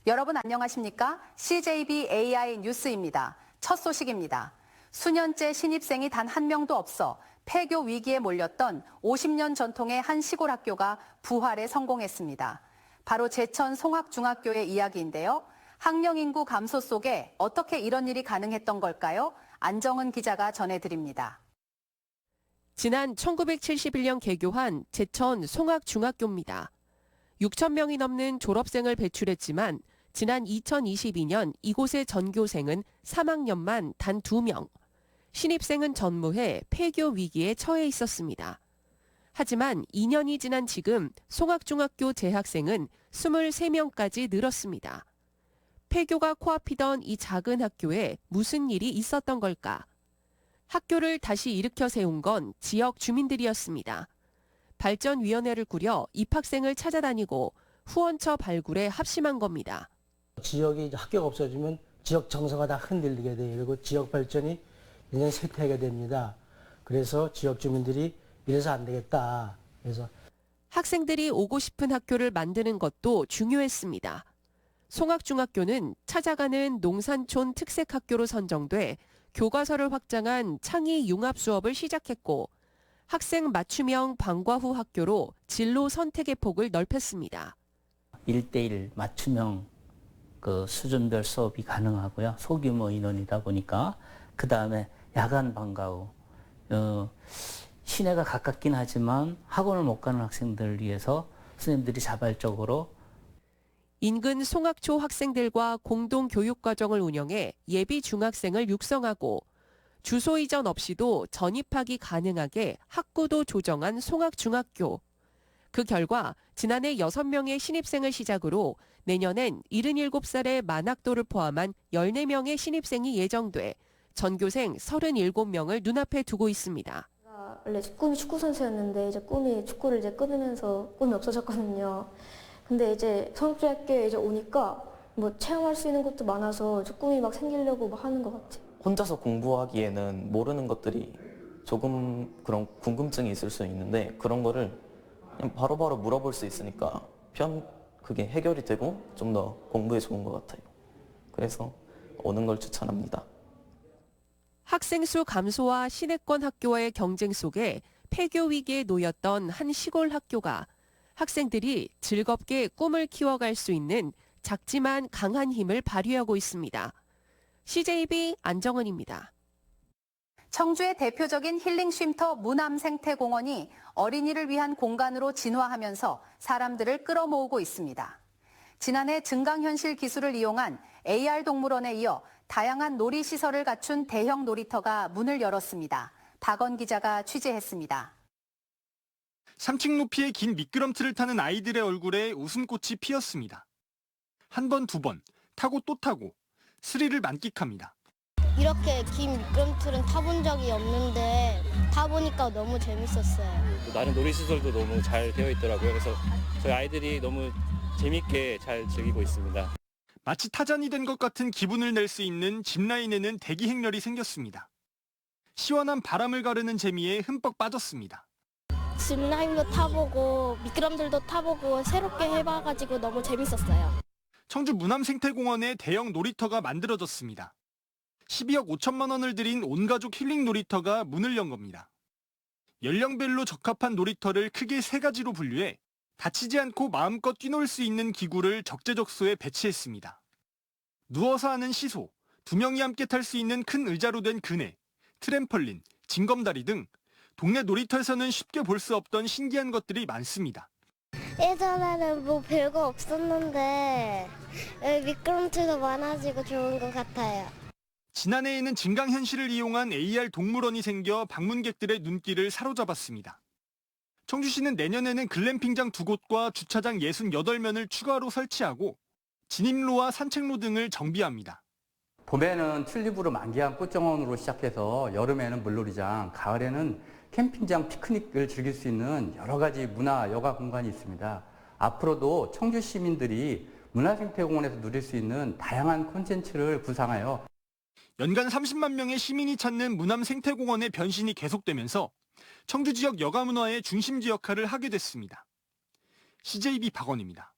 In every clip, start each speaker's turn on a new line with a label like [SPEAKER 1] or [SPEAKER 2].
[SPEAKER 1] 여러분 안녕하십니까? CJB AI 뉴스입니다. 첫 소식입니다. 수년째 신입생이 단 한 명도 없어 폐교 위기에 몰렸던 50년 전통의 한 시골 학교가 부활에 성공했습니다. 바로 제천 송악중학교의 이야기인데요. 학령 인구 감소 속에 어떻게 이런 일이 가능했던 걸까요? 안정은 기자가 전해드립니다.
[SPEAKER 2] 지난 1971년 개교한 제천 송악중학교입니다. 6천 명이 넘는 졸업생을 배출했지만 지난 2022년 이곳의 전교생은 3학년만 단 2명. 신입생은 전무해 폐교 위기에 처해 있었습니다. 하지만 2년이 지난 지금 송악중학교 재학생은 23명까지 늘었습니다. 폐교가 코앞이던 이 작은 학교에 무슨 일이 있었던 걸까? 학교를 다시 일으켜 세운 건 지역 주민들이었습니다. 발전위원회를 꾸려 입학생을 찾아다니고 후원처 발굴에 합심한 겁니다.
[SPEAKER 3] 지역이 학교가 없어지면 지역 정서가 다 흔들리게 돼요. 그리고 지역 발전이 굉장히 쇠퇴하게 됩니다. 그래서 지역 주민들이 이래서 안 되겠다. 그래서
[SPEAKER 2] 학생들이 오고 싶은 학교를 만드는 것도 중요했습니다. 송악중학교는 찾아가는 농산촌 특색학교로 선정돼 교과서를 확장한 창의 융합 수업을 시작했고 학생 맞춤형 방과 후 학교로 진로 선택의 폭을 넓혔습니다.
[SPEAKER 4] 1대1 맞춤형 수준별 수업이 가능하고요. 소규모 인원이다 보니까 그 다음에 야간 방과 후 시내가 가깝긴 하지만 학원을 못 가는 학생들을 위해서 선생님들이 자발적으로
[SPEAKER 2] 인근 송악초 학생들과 공동 교육과정을 운영해 예비 중학생을 육성하고 주소 이전 없이도 전입하기 가능하게 학구도 조정한 송악중학교. 그 결과 지난해 6명의 신입생을 시작으로 내년엔 77살의 만학도를 포함한 14명의 신입생이 예정돼 전교생 37명을 눈앞에 두고 있습니다.
[SPEAKER 5] 원래 꿈이 축구 선수였는데 이제 꿈이 축구를 끊으면서 꿈이 없어졌거든요. 근데 이제 성악중학교에 오니까 체험할 수 있는 것도 많아서 꿈이 막 생기려고 하는 것 같아요.
[SPEAKER 6] 혼자서 공부하기에는 모르는 것들이 조금 그런 궁금증이 있을 수 있는데 그런 거를 그냥 바로바로 물어볼 수 있으니까 그게 해결이 되고 좀 더 공부에 좋은 것 같아요. 그래서 오는 걸 추천합니다.
[SPEAKER 2] 학생 수 감소와 시내권 학교와의 경쟁 속에 폐교 위기에 놓였던 한 시골 학교가 학생들이 즐겁게 꿈을 키워갈 수 있는 작지만 강한 힘을 발휘하고 있습니다. CJB 안정은입니다.
[SPEAKER 1] 청주의 대표적인 힐링 쉼터 무남생태공원이 어린이를 위한 공간으로 진화하면서 사람들을 끌어모으고 있습니다. 지난해 증강현실 기술을 이용한 AR 동물원에 이어 다양한 놀이시설을 갖춘 대형 놀이터가 문을 열었습니다. 박원 기자가 취재했습니다.
[SPEAKER 7] 3층 높이의 긴 미끄럼틀을 타는 아이들의 얼굴에 웃음꽃이 피었습니다. 한 번, 두 번, 타고 또 타고 스릴을 만끽합니다.
[SPEAKER 8] 이렇게 긴 미끄럼틀은 타본 적이 없는데 타보니까 너무 재밌었어요.
[SPEAKER 9] 나름 놀이시설도 너무 잘 되어 있더라고요. 그래서 저희 아이들이 너무 재밌게 잘 즐기고 있습니다.
[SPEAKER 7] 마치 타잔이 된 것 같은 기분을 낼 수 있는 짚라인에는 대기 행렬이 생겼습니다. 시원한 바람을 가르는 재미에 흠뻑 빠졌습니다.
[SPEAKER 8] 짚라인도 타보고 미끄럼틀도 타보고 새롭게 해봐가지고 너무 재밌었어요.
[SPEAKER 7] 청주 무남생태공원에 대형 놀이터가 만들어졌습니다. 12억 5천만 원을 들인 온가족 힐링 놀이터가 문을 연 겁니다. 연령별로 적합한 놀이터를 크게 3가지로 분류해 다치지 않고 마음껏 뛰놀 수 있는 기구를 적재적소에 배치했습니다. 누워서 하는 시소, 2명이 함께 탈 수 있는 큰 의자로 된 그네, 트램펄린, 징검다리 등 동네 놀이터에서는 쉽게 볼 수 없던 신기한 것들이 많습니다.
[SPEAKER 8] 예전에는 별거 없었는데 미끄럼틀도 많아지고 좋은 것 같아요.
[SPEAKER 7] 지난해에는 증강현실을 이용한 AR 동물원이 생겨 방문객들의 눈길을 사로잡았습니다. 청주시는 내년에는 글램핑장 2곳과 주차장 68면을 추가로 설치하고 진입로와 산책로 등을 정비합니다.
[SPEAKER 10] 봄에는 튤립으로 만개한 꽃정원으로 시작해서 여름에는 물놀이장, 가을에는 캠핑장, 피크닉을 즐길 수 있는 여러 가지 문화, 여가 공간이 있습니다. 앞으로도 청주 시민들이 문화생태공원에서 누릴 수 있는 다양한 콘텐츠를 구상하여
[SPEAKER 7] 연간 30만 명의 시민이 찾는 무남생태공원의 변신이 계속되면서 청주 지역 여가 문화의 중심지 역할을 하게 됐습니다. CJB 박원입니다.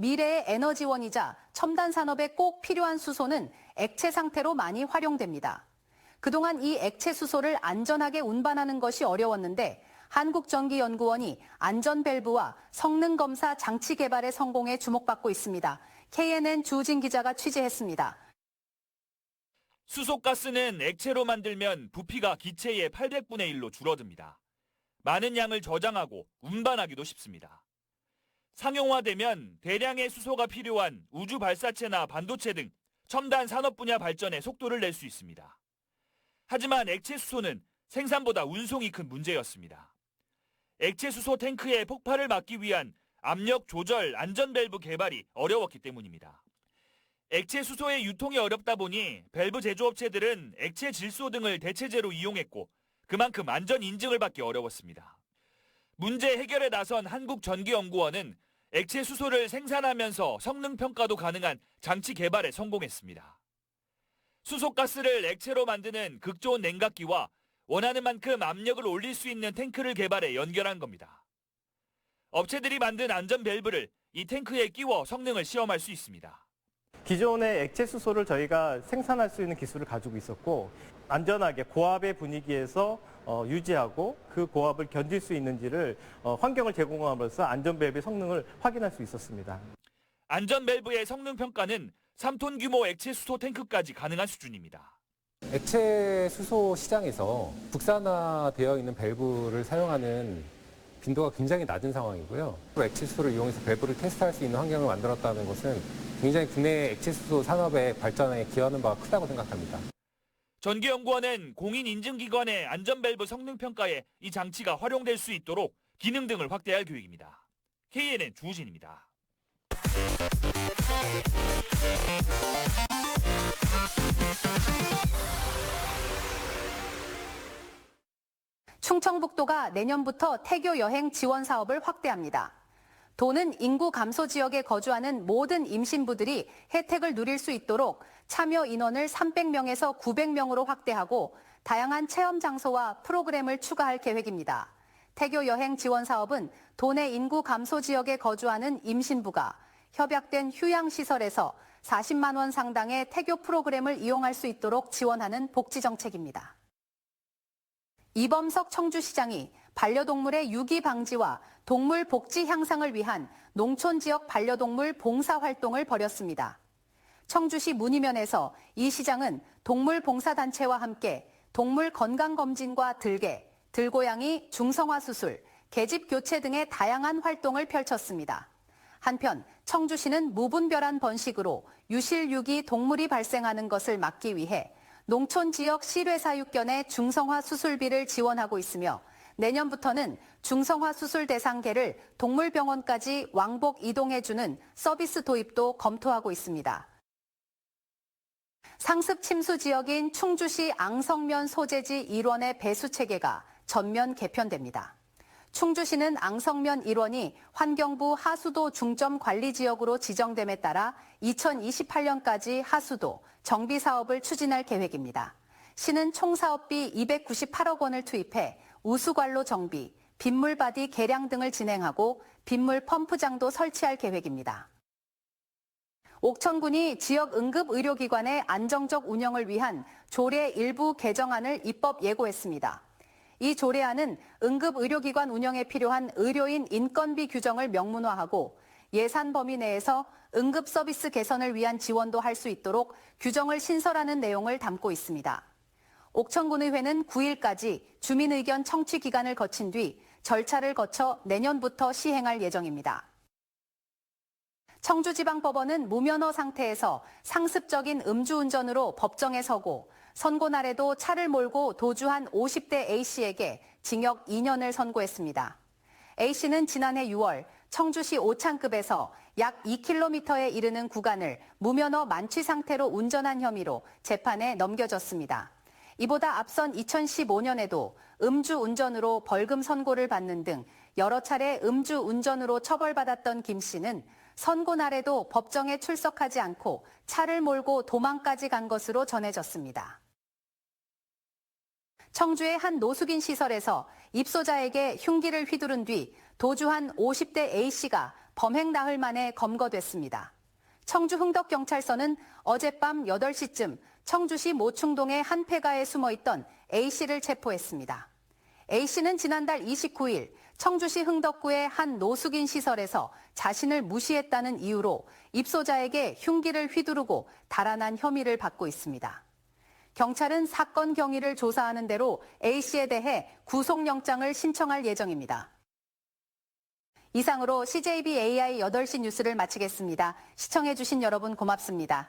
[SPEAKER 1] 미래의 에너지원이자 첨단 산업에 꼭 필요한 수소는 액체 상태로 많이 활용됩니다. 그동안 이 액체 수소를 안전하게 운반하는 것이 어려웠는데 한국전기연구원이 안전 밸브와 성능 검사 장치 개발에 성공해 주목받고 있습니다. KNN 주진 기자가 취재했습니다.
[SPEAKER 11] 수소가스는 액체로 만들면 부피가 기체의 800분의 1로 줄어듭니다. 많은 양을 저장하고 운반하기도 쉽습니다. 상용화되면 대량의 수소가 필요한 우주 발사체나 반도체 등 첨단 산업 분야 발전에 속도를 낼 수 있습니다. 하지만 액체 수소는 생산보다 운송이 큰 문제였습니다. 액체 수소 탱크의 폭발을 막기 위한 압력 조절 안전 밸브 개발이 어려웠기 때문입니다. 액체 수소의 유통이 어렵다 보니 밸브 제조업체들은 액체 질소 등을 대체제로 이용했고 그만큼 안전 인증을 받기 어려웠습니다. 문제 해결에 나선 한국전기연구원은 액체 수소를 생산하면서 성능 평가도 가능한 장치 개발에 성공했습니다. 수소가스를 액체로 만드는 극저온 냉각기와 원하는 만큼 압력을 올릴 수 있는 탱크를 개발해 연결한 겁니다. 업체들이 만든 안전 밸브를 이 탱크에 끼워 성능을 시험할 수 있습니다.
[SPEAKER 12] 기존의 액체 수소를 저희가 생산할 수 있는 기술을 가지고 있었고 안전하게 고압의 분위기에서 유지하고 그 고압을 견딜 수 있는지를 환경을 제공함으로써 안전 밸브의 성능을 확인할 수 있었습니다.
[SPEAKER 11] 안전 밸브의 성능 평가는 3톤 규모 액체 수소 탱크까지 가능한 수준입니다.
[SPEAKER 13] 액체 수소 시장에서 국산화되어 있는 밸브를 사용하는 빈도가 굉장히 낮은 상황이고요. 액체 수소를 이용해서 밸브를 테스트할 수 있는 환경을 만들었다는 것은 굉장히 국내 액체 수소 산업의 발전에 기여하는 바가 크다고 생각합니다.
[SPEAKER 11] 전기연구원은 공인인증기관의 안전 밸브 성능 평가에 이 장치가 활용될 수 있도록 기능 등을 확대할 계획입니다. KNN 주우진입니다.
[SPEAKER 1] 충청북도가 내년부터 태교 여행 지원 사업을 확대합니다. 도는 인구 감소 지역에 거주하는 모든 임신부들이 혜택을 누릴 수 있도록 참여 인원을 300명에서 900명으로 확대하고 다양한 체험 장소와 프로그램을 추가할 계획입니다. 태교 여행 지원 사업은 도내 인구 감소 지역에 거주하는 임신부가 협약된 휴양시설에서 40만 원 상당의 태교 프로그램을 이용할 수 있도록 지원하는 복지 정책입니다. 이범석 청주시장이 반려동물의 유기 방지와 동물 복지 향상을 위한 농촌 지역 반려동물 봉사 활동을 벌였습니다. 청주시 문의면에서 이 시장은 동물 봉사단체와 함께 동물 건강검진과 들개, 들고양이 중성화 수술, 계집 교체 등의 다양한 활동을 펼쳤습니다. 한편 청주시는 무분별한 번식으로 유실유기 동물이 발생하는 것을 막기 위해 농촌 지역 실외사육견의 중성화 수술비를 지원하고 있으며 내년부터는 중성화 수술 대상 개를 동물병원까지 왕복 이동해주는 서비스 도입도 검토하고 있습니다. 상습 침수 지역인 충주시 앙성면 소재지 1원의 배수 체계가 전면 개편됩니다. 충주시는 앙성면 1원이 환경부 하수도 중점 관리 지역으로 지정됨에 따라 2028년까지 하수도, 정비 사업을 추진할 계획입니다. 시는 총 사업비 298억 원을 투입해 우수관로 정비, 빗물 바디 개량 등을 진행하고 빗물 펌프장도 설치할 계획입니다. 옥천군이 지역 응급의료기관의 안정적 운영을 위한 조례 일부 개정안을 입법 예고했습니다. 이 조례안은 응급의료기관 운영에 필요한 의료인 인건비 규정을 명문화하고 예산 범위 내에서 응급서비스 개선을 위한 지원도 할 수 있도록 규정을 신설하는 내용을 담고 있습니다. 옥천군의회는 9일까지 주민의견 청취 기간을 거친 뒤 절차를 거쳐 내년부터 시행할 예정입니다. 청주지방법원은 무면허 상태에서 상습적인 음주운전으로 법정에 서고 선고 날에도 차를 몰고 도주한 50대 A씨에게 징역 2년을 선고했습니다. A씨는 지난해 6월 청주시 오창급에서 약 2km에 이르는 구간을 무면허 만취 상태로 운전한 혐의로 재판에 넘겨졌습니다. 이보다 앞선 2015년에도 음주운전으로 벌금 선고를 받는 등 여러 차례 음주운전으로 처벌받았던 김 씨는 선고 날에도 법정에 출석하지 않고 차를 몰고 도망까지 간 것으로 전해졌습니다. 청주의 한 노숙인 시설에서 입소자에게 흉기를 휘두른 뒤 도주한 50대 A씨가 범행 나흘 만에 검거됐습니다. 청주 흥덕경찰서는 어젯밤 8시쯤 청주시 모충동의 한 폐가에 숨어있던 A씨를 체포했습니다. A씨는 지난달 29일 청주시 흥덕구의 한 노숙인 시설에서 자신을 무시했다는 이유로 입소자에게 흉기를 휘두르고 달아난 혐의를 받고 있습니다. 경찰은 사건 경위를 조사하는 대로 A씨에 대해 구속영장을 신청할 예정입니다. 이상으로 CJB AI 8시 뉴스를 마치겠습니다. 시청해주신 여러분 고맙습니다.